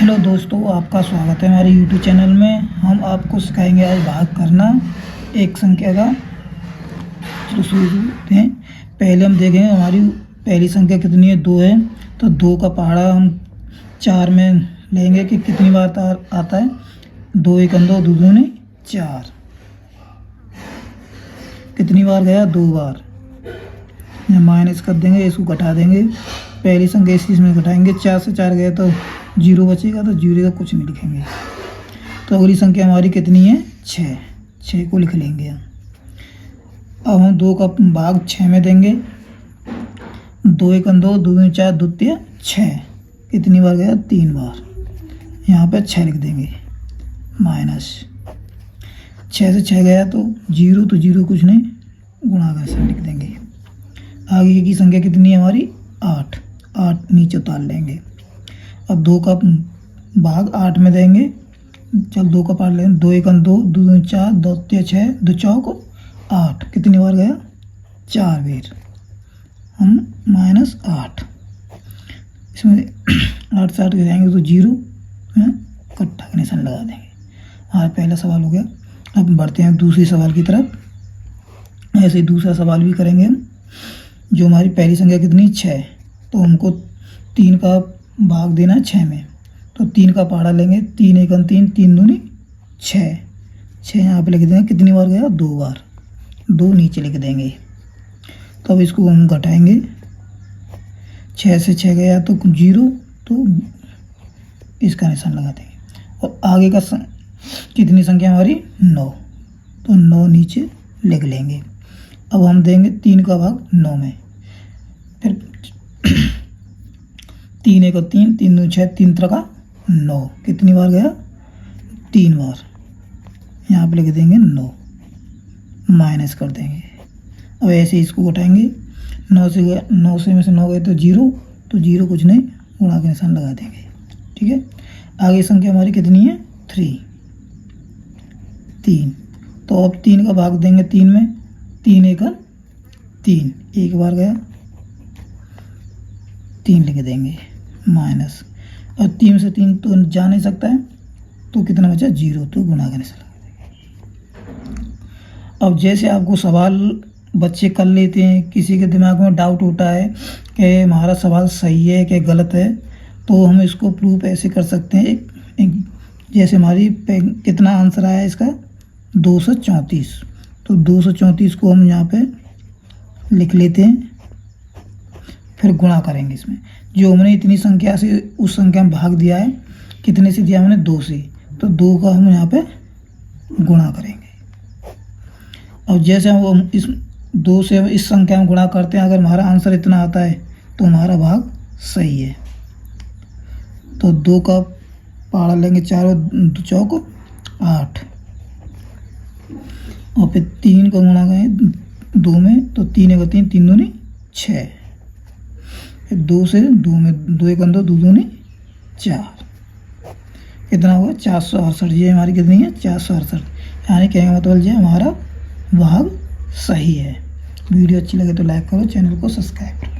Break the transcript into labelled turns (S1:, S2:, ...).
S1: Hello दोस्तों, आपका स्वागत है हमारे YouTube चैनल में। हम आपको सिखाएंगे आज भाग करना एक संख्या का। चलो शुरू करते हैं। पहले हम देखेंगे हमारी पहली संख्या कितनी है, 2 है। तो 2 का पहाड़ा हम 4 में लेंगे कि कितनी बार आता है। 2 एक 2, 2 दूनी 4। कितनी बार गया, 2 बार। माइनस कर देंगे, इसको घटा देंगे। पहली संख्या इसी में घटाएंगे, 4 से 4 गए तो 0 बचेगा, तो 0 का कुछ नहीं लिखेंगे। तो अगली संख्या हमारी कितनी है, 6। 6 को लिख लेंगे हम। अब हम 2 का भाग 6 में देंगे। 2 एक 2, 2 दूनी 4, 2 तिया 6। कितनी बार गया, 3 बार। यहाँ पे 6 लिख देंगे माइनस। 6 से 6 गया तो 0, तो 0 कुछ नहीं, गुणा करके लिख देंगे। आगे की संख्या कितनी है हमारी, 8। 8 नीचे उतार लेंगे। अब 2 का भाग 8 में देंगे। चल 2 का पार लेंगे। 2 एक 2, 2 दूनी 4, 2 तिया 6, 2 चौक 8। कितनी बार गया, 4 बार। हम माइनस 8। इसमें 8 से 8 जाएंगे तो 0 है, कट्टा का निशान लगा देंगे। हमारा पहला सवाल हो गया। अब बढ़ते हैं दूसरी सवाल की तरफ। ऐसे ही दूसरा सवाल भी करेंगे हम। जो हमारी पहली संख्या कितनी, 6। तो हमको 3 का भाग देना है 6 में। तो 3 का पहाड़ा लेंगे। 3 एक 3, 3 दूनी 6। 6 यहाँ पे लिख देंगे। कितनी बार गया, 2 बार। 2 नीचे लिख देंगे। तो अब इसको हम घटाएंगे। 6 से 6 गया तो 0, तो इसका निशान लगा देंगे। और आगे का कितनी संख्या हमारी, 9। तो 9 नीचे लिख लेंगे। अब हम देंगे 3 का भाग 9 में। फिर 3 एक 3, 3 दूनी 6, 3 त्रिका 9। कितनी बार गया, 3 बार। यहाँ पे लिख देंगे 9, माइनस कर देंगे। अब ऐसे इसको घटाएंगे। 9 से में से 9 गए तो 0, तो 0 कुछ नहीं, गुणा का निशान लगा देंगे। ठीक है। आगे संख्या हमारी कितनी है, 3। तो अब 3 का भाग देंगे 3 में। 3 एक 3, एक बार गया, 3 लिख देंगे माइनस। और 3 से 3 तो जा नहीं सकता है, तो कितना बचा, 0, तो गुणा करने से लगा देंगे। अब जैसे आपको सवाल बच्चे कर लेते हैं, किसी के दिमाग में डाउट होता है कि हमारा सवाल सही है कि गलत है, तो हम इसको प्रूफ ऐसे कर सकते हैं। जैसे हमारी कितना आंसर आया इसका, 234। तो 234 को हम यहाँ पे लिख लेते हैं। फिर गुणा करेंगे इसमें। जो हमने इतनी संख्या से उस संख्या में भाग दिया है, कितने से दिया हमने, 2 से, तो 2 का हम यहाँ पे गुणा करेंगे। और जैसे हम इस 2 से इस संख्या में गुणा करते हैं, अगर हमारा आंसर इतना आता है तो हमारा भाग सही है। तो 2 का पहाड़ा लेंगे, 4 और 2 चौक 8। और फिर 3 का गुणा करें 2 में, तो 3 एक 3, 3 दूनी 6। फिर 2 से 2 में, 2 एक 2, 2 दूनी 4। कितना हुआ, 468। ये हमारी कितनी है, 468। यानी कहने का मतलब ये हमारा भाग सही है। वीडियो अच्छी लगे तो लाइक करो, चैनल को सब्सक्राइब करो।